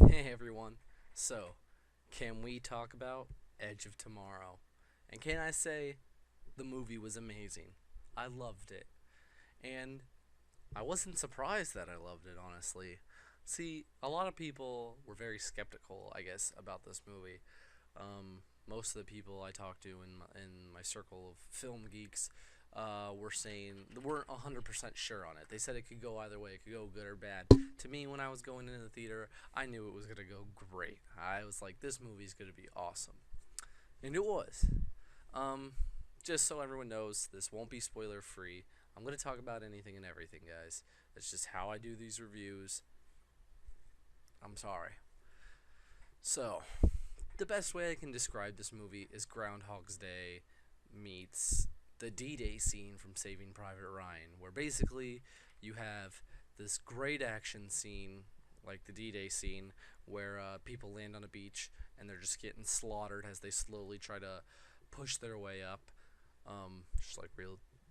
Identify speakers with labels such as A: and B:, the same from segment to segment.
A: Hey everyone. So, can we talk about Edge of Tomorrow? And can I say the movie was amazing? I loved it. And I wasn't surprised that I loved it, honestly. See, a lot of people were very skeptical, I guess, about this movie. Most of the people I talked to in my circle of film geeks were saying they weren't 100% sure on it. They said it could go either way. It could go good or bad. To me, when I was going into the theater, I knew it was going to go great. I was like, this movie's going to be awesome. And it was. Um, just so everyone knows, this won't be spoiler free. I'm going to talk about anything and everything, guys. That's just how I do these reviews. I'm sorry. So, the best way I can describe this movie is Groundhog's Day meets the D-Day scene from Saving Private Ryan, where basically you have this great action scene, like the D-Day scene, where people land on a beach and they're just getting slaughtered as they slowly try to push their way up,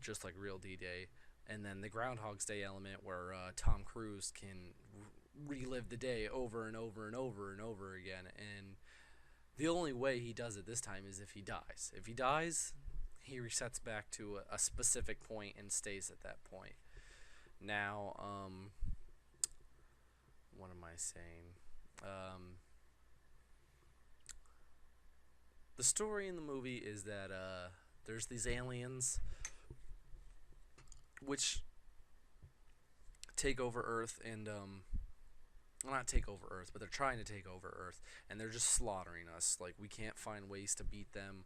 A: just like real D-Day. And then the Groundhog's Day element, where Tom Cruise can relive the day over and over and over and over again, and the only way he does it this time is if he dies. If he dies, he resets back to a specific point and stays at that point. Now, what am I saying? Um, the story in the movie is that there's these aliens which take over Earth and well, not take over Earth, but they're trying to take over Earth, and they're just slaughtering us. Like we can't find ways to beat them.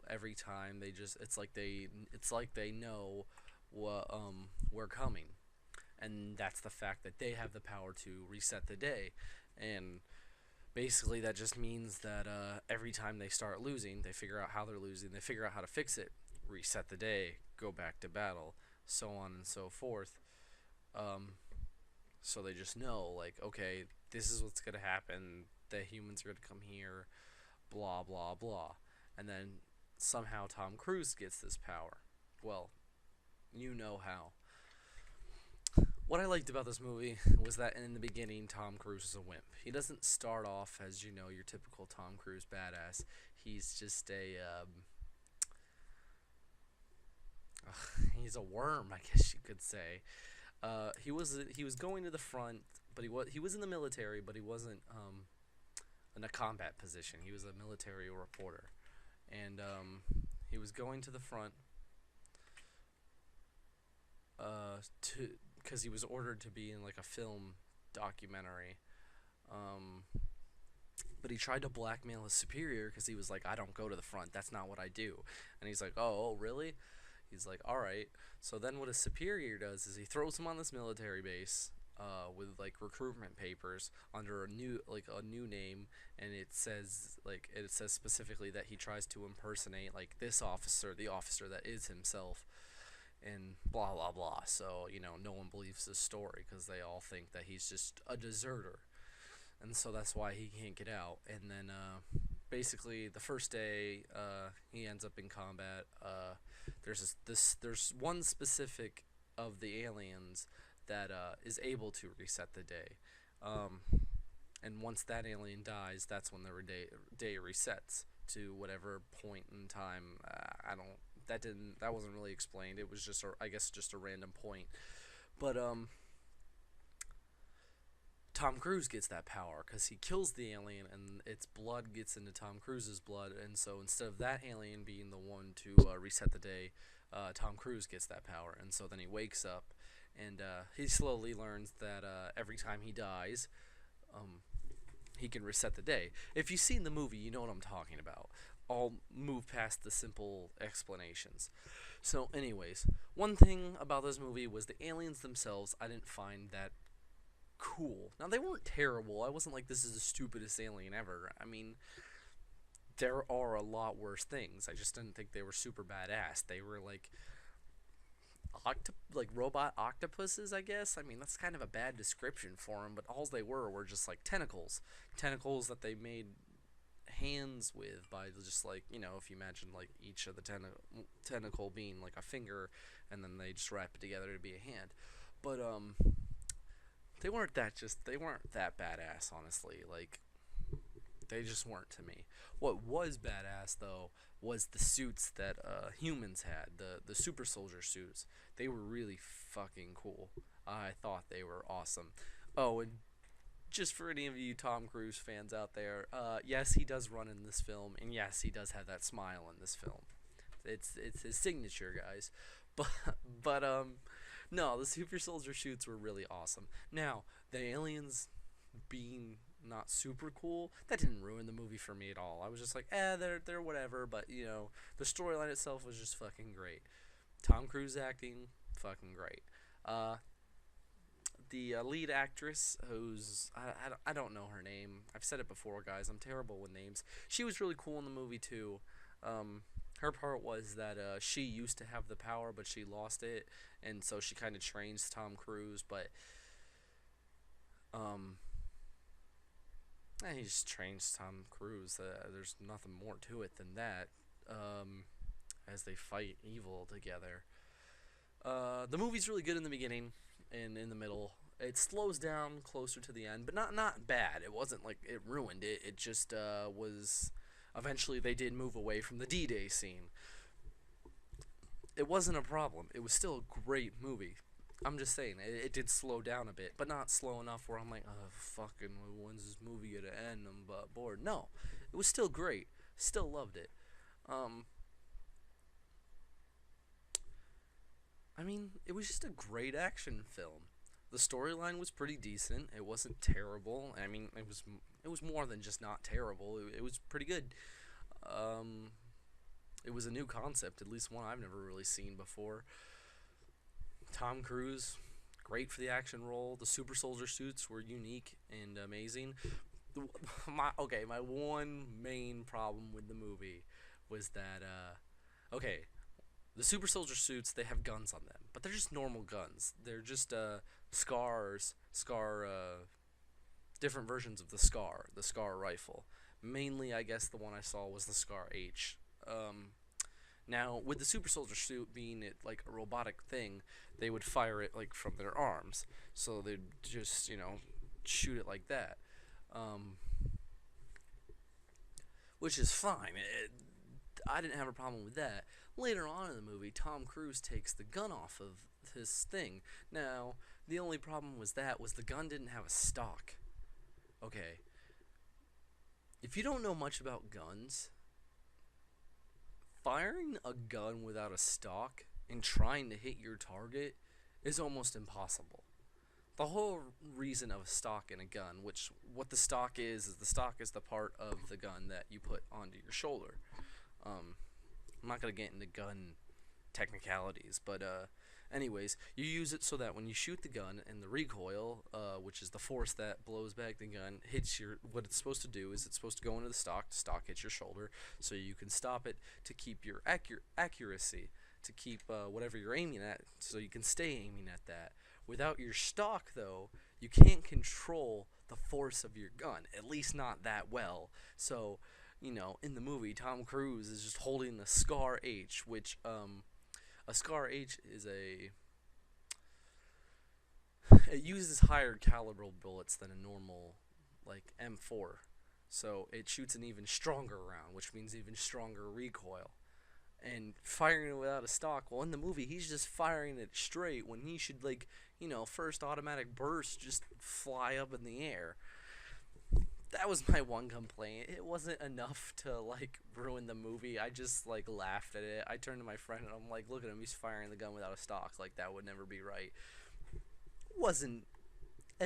A: Every time they just, it's like they know what we're coming, and that's the fact that they have the power to reset the day, and basically that just means that every time they start losing, they figure out how they're losing, they figure out how to fix it, reset the day, go back to battle, so on and so forth. Um, so they just know, like, okay, this is what's gonna happen. The humans are gonna come here, blah blah blah, and then somehow Tom Cruise gets this power. Well, you know how. What I liked about this movie was that in the beginning, Tom Cruise is a wimp. He doesn't start off as, your typical Tom Cruise badass. He's just he's a worm, I guess you could say. He was going to the front, but he was in the military, but he wasn't in a combat position. He was a military reporter, and he was going to the front to because he was ordered to be in like a film documentary. Um, but he tried to blackmail his superior because he was like, "I don't go to the front. That's not what I do." And he's like, "Oh, really?" He's like, "All right." So then what his superior does is he throws him on this military base. With like recruitment papers under a new name, and it says specifically that he tries to impersonate like this officer, the officer that is himself, and blah blah blah. So no one believes his story because they all think that he's just a deserter, and so that's why he can't get out. And then basically the first day he ends up in combat. There's one specific of the aliens that is able to reset the day. Um, and once that alien dies, that's when the day resets to whatever point in time. I don't. That wasn't really explained. It was just I guess just a random point. But Tom Cruise gets that power because he kills the alien and its blood gets into Tom Cruise's blood, and so instead of that alien being the one to reset the day, Tom Cruise gets that power, and so then he wakes up and he slowly learns that every time he dies, um, he can reset the day. If you've seen the movie, you know what I'm talking about. I'll move past the simple explanations. So, anyways, one thing about this movie was the aliens themselves I didn't find that cool. Now, they weren't terrible. I wasn't like, this is the stupidest alien ever. I mean, there are a lot worse things. I just didn't think they were super badass. They were like like robot octopuses, I guess. I mean, that's kind of a bad description for them, but all they were just like tentacles that they made hands with by just like if you imagine like each of the tentacle being like a finger, and then they just wrap it together to be a hand. But they weren't that badass, honestly. Like, they just weren't to me. What was badass though was the suits that humans had, the super soldier suits. They were really fucking cool. I thought they were awesome. Oh, and just for any of you Tom Cruise fans out there, yes, he does run in this film, and yes, he does have that smile in this film. It's his signature, guys. But no, the super soldier suits were really awesome. Now, the aliens being not super cool, that didn't ruin the movie for me at all. I was just like, they're whatever. But the storyline itself was just fucking great. Tom Cruise acting, fucking great. Uh, the lead actress, who's I don't know her name. I've said it before, guys. I'm terrible with names. She was really cool in the movie too. Her part was that she used to have the power, but she lost it, and so she kind of trains Tom Cruise. But um, he just trains Tom Cruise. There's nothing more to it than that. As they fight evil together. The movie's really good in the beginning and in the middle. It slows down closer to the end, but not bad. It wasn't like it ruined it. It just was. Eventually, they did move away from the D-Day scene. It wasn't a problem. It was still a great movie. I'm just saying, it did slow down a bit, but not slow enough where I'm like, oh, fucking, when's this movie gonna end? I'm bored. No, it was still great. Still loved it. I mean, it was just a great action film. The storyline was pretty decent. It wasn't terrible. I mean, it was more than just not terrible. It was pretty good. Um, it was a new concept, at least one I've never really seen before. Tom Cruise, great for the action role. The super soldier suits were unique and amazing. My one main problem with the movie was that okay, the super soldier suits, they have guns on them, but they're just normal guns. They're just different versions of the Scar rifle. Mainly, I guess the one I saw was the Scar H. Now, with the super soldier suit being it like a robotic thing, they would fire it like from their arms, so they'd just shoot it like that, which is fine. I didn't have a problem with that. Later on in the movie, Tom Cruise takes the gun off of his thing. Now, the only problem was the gun didn't have a stock. Okay. If you don't know much about guns, firing a gun without a stock and trying to hit your target is almost impossible. The whole reason of a stock in a gun, which what the stock is the stock is the part of the gun that you put onto your shoulder. I'm not gonna get into gun technicalities, but anyways, you use it so that when you shoot the gun and the recoil, which is the force that blows back the gun, hits what it's supposed to do is it's supposed to go into the stock. The stock hits your shoulder, so you can stop it to keep your accuracy, to keep whatever you're aiming at, so you can stay aiming at that. Without your stock, though, you can't control the force of your gun, at least not that well. So, in the movie, Tom Cruise is just holding the Scar H, which, a Scar H is it uses higher caliber bullets than a normal, like, M4. So it shoots an even stronger round, which means even stronger recoil. And firing it without a stock, well, in the movie, he's just firing it straight when he should, like, first automatic burst just fly up in the air. That was my one complaint. It wasn't enough to, like, ruin the movie. I just, like, laughed at it. I turned to my friend and I'm like, look at him, he's firing the gun without a stock. Like, that would never be right. It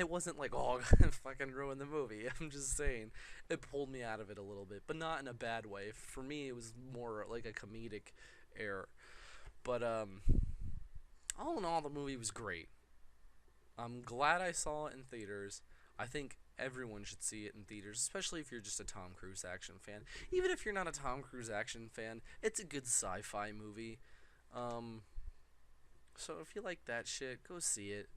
A: wasn't like, oh, fucking ruin the movie. I'm just saying, it pulled me out of it a little bit, but not in a bad way. For me, it was more like a comedic error. But, all in all, the movie was great. I'm glad I saw it in theaters. I think everyone should see it in theaters, especially if you're just a Tom Cruise action fan. Even if you're not a Tom Cruise action fan, it's a good sci-fi movie. So if you like that shit, go see it.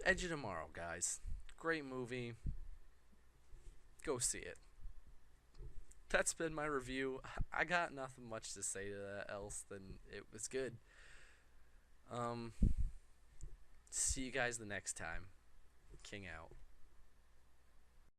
A: Edge of Tomorrow, guys. Great movie. Go see it. That's been my review. I got nothing much to say to that else than it was good. See you guys the next time. King out.